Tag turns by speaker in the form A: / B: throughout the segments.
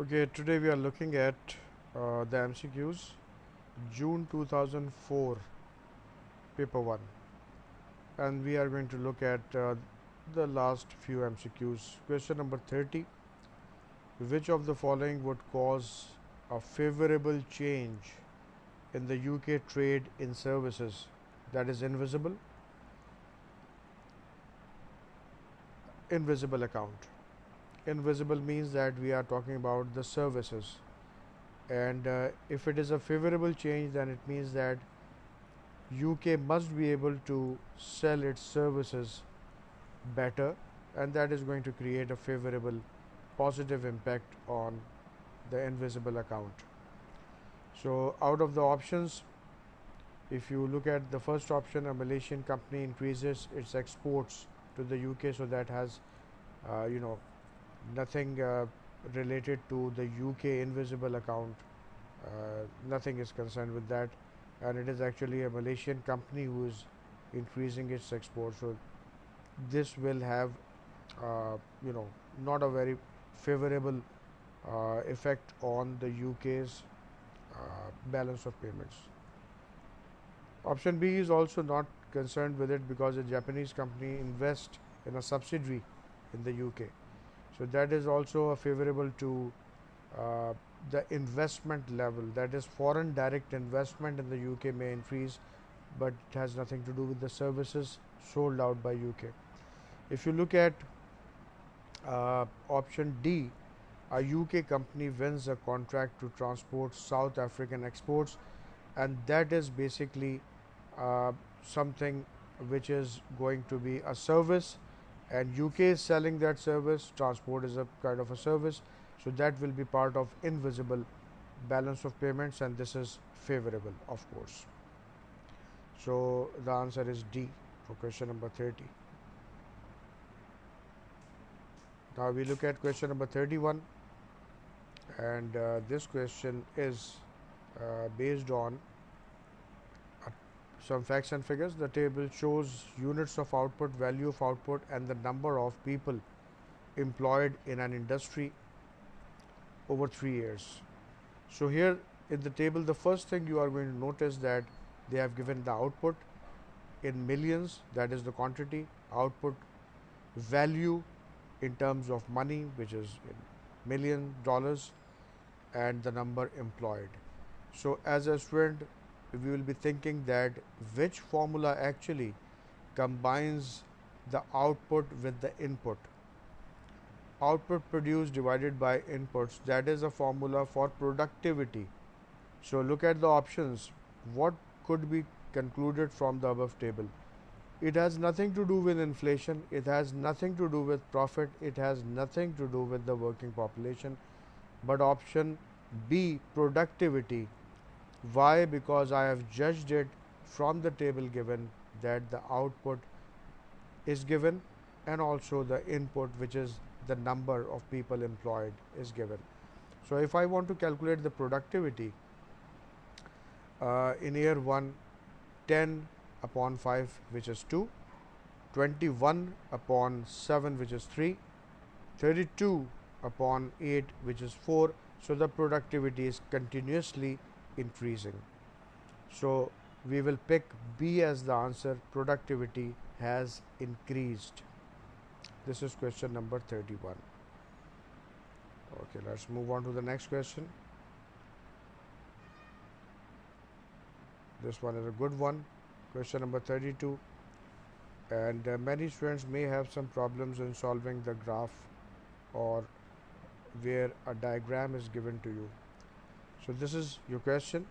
A: Okay, today we are looking at the MCQs June 2004 paper 1, and we are going to look at the last few MCQs. Question number 30: which of the following would cause a favorable change in the UK trade in services? That is invisible account. Invisible means that we are talking about the services, and if it is a favorable change, then it means that UK must be able to sell its services better, and that is going to create a favorable positive impact on the invisible account. So out of the options, if you look at the first option, a Malaysian company increases its exports to the UK, so that has nothing related to the UK invisible account. Nothing is concerned with that, and it is actually a Malaysian company who is increasing its export. So this will have not a very favorable effect on the UK's balance of payments. Option B is also not concerned with it because a Japanese company invests in a subsidiary in the UK. So that is also favorable to the investment level. That is, foreign direct investment in the UK may increase, but it has nothing to do with the services sold out by UK. If you look at option D, a UK company wins a contract to transport South African exports, and that is basically something which is going to be a service, and UK is selling that service. Transport is a kind of a service, so that will be part of invisible balance of payments, and this is favorable, of course. So the answer is D for question number 30. Now we look at question number 31, and this question is based on some facts and figures. The table shows units of output, value of output, and the number of people employed in an industry over 3 years. So here in the table, the first thing you are going to notice that they have given the output in millions, that is the quantity, output value in terms of money, which is in $1,000,000, and the number employed. So as a student, we will be thinking that which formula actually combines the output with the input. Output produced divided by inputs, that is a formula for productivity. So look at the options. What could be concluded from the above table? It has nothing to do with inflation, it has nothing to do with profit, it has nothing to do with the working population, but option B, productivity. Why? Because I have judged it from the table given that the output is given, and also the input, which is the number of people employed, is given. So if I want to calculate the productivity in year 1, 10 upon 5, which is 2, 21 upon 7, which is 3, 32 upon 8, which is 4. So the productivity is continuously increasing. So we will pick B as the answer. Productivity has increased. This is question number 31. Okay, let's move on to the next question. This one is a good one. Question number 32, and many students may have some problems in solving the graph or where a diagram is given to you. So this is your question.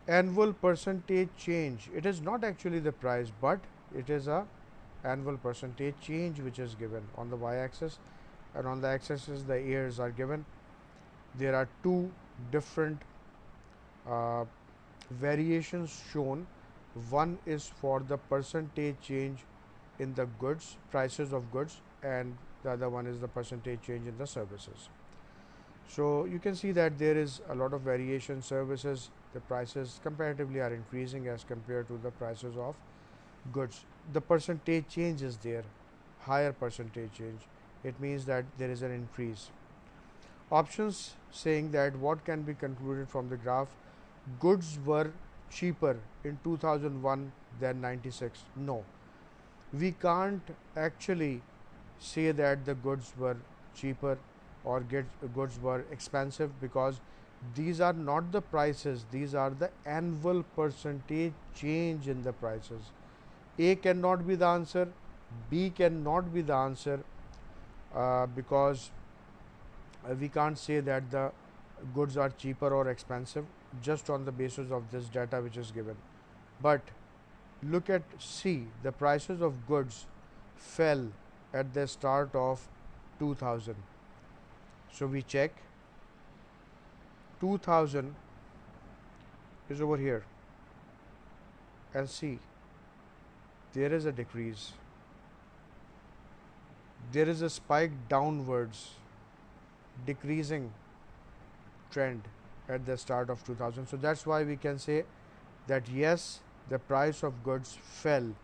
A: Annual percentage change. It is not actually the price, but it is a annual percentage change which is given on the y-axis, and on the x-axis the years are given. There are two different variations shown. One is for the percentage change in the goods, prices of goods, and the other one is the percentage change in the services. So you can see that there is a lot of variation. Services, the prices comparatively are increasing as compared to the prices of goods. The percentage change is there, higher percentage change. It means that there is an increase. Options saying that what can be concluded from the graph, goods were cheaper in 2001 than 96. No, we can't actually say that the goods were cheaper or goods were expensive, because these are not the prices, these are the annual percentage change in the prices. A cannot be the answer, B cannot be the answer, because we can't say that the goods are cheaper or expensive just on the basis of this data which is given. But look at C, the prices of goods fell at the start of 2000. So we check 2000 is over here, and see there is a decrease, there is a spike downwards, decreasing trend at the start of 2000. So that's why we can say that yes, the price of goods fell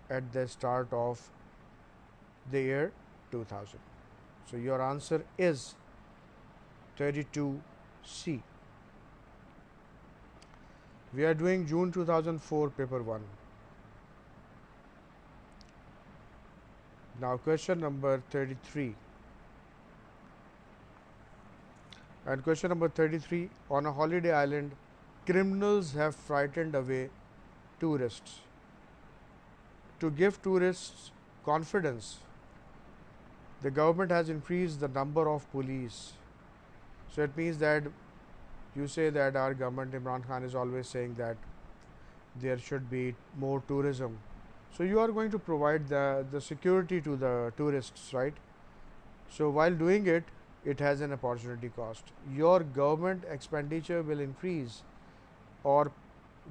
A: at the start of the year 2000. So your answer is 32C. We are doing June 2004 paper 1. Now question number 33. And question number 33, on a holiday island, criminals have frightened away tourists. To give tourists confidence, the government has increased the number of police. So it means that you say that our government, Imran Khan, is always saying that there should be more tourism. So you are going to provide the security to the tourists, right? So while doing it, it has an opportunity cost. Your government expenditure will increase, or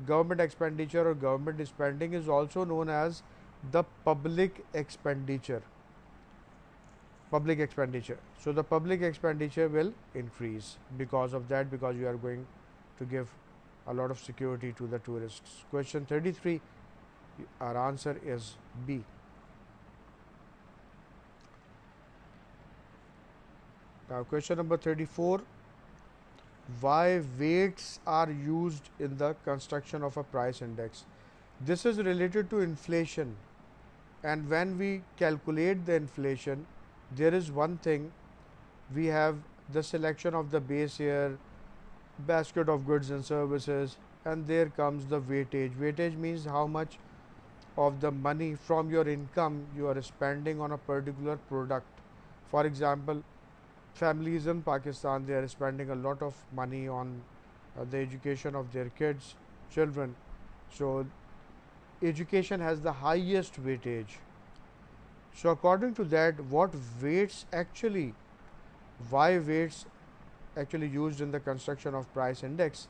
A: government expenditure or government spending is also known as the public expenditure. Public expenditure. So the public expenditure will increase because of that, because you are going to give a lot of security to the tourists. Question 33, our answer is B. Now question number 34, why weights are used in the construction of a price index? This is related to inflation, and when we calculate the inflation, there is one thing, we have the selection of the base year, basket of goods and services, and there comes the weightage. Weightage means how much of the money from your income you are spending on a particular product. For example, families in Pakistan, they are spending a lot of money on the education of their kids, children. So education has the highest weightage. So according to that, what weights actually, why weights actually used in the construction of price index?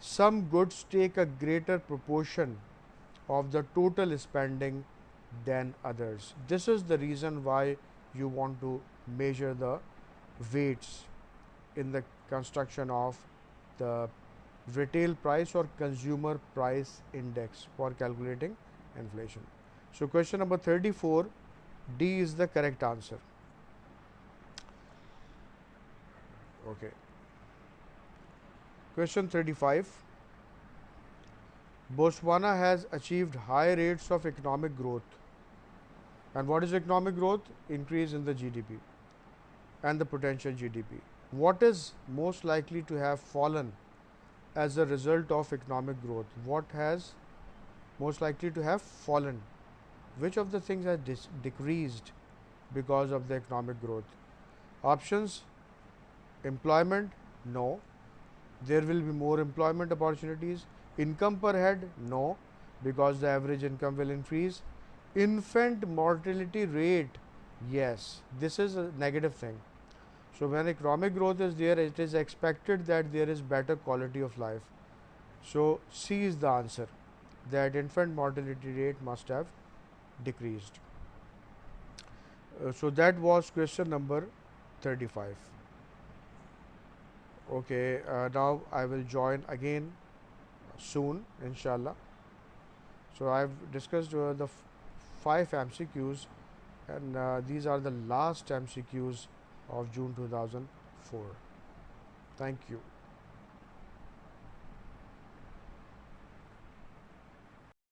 A: Some goods take a greater proportion of the total spending than others. This is the reason why you want to measure the weights in the construction of the retail price or consumer price index for calculating inflation. So question number 34, D is the correct answer. Okay. Question 35. Botswana has achieved high rates of economic growth. And what is economic growth? Increase in the GDP and the potential GDP. What is most likely to have fallen as a result of economic growth? What has most likely to have fallen? Which of the things has decreased because of the economic growth? Options: employment, no. There will be more employment opportunities. Income per head, no, because the average income will increase. Infant mortality rate, yes, this is a negative thing. So when economic growth is there, it is expected that there is better quality of life. So C is the answer, that infant mortality rate must have decreased. So that was question number 35. Okay, now I will join again soon, inshallah. So I've discussed the 5 MCQs, and these are the last MCQs of June 2004. 4. Thank you.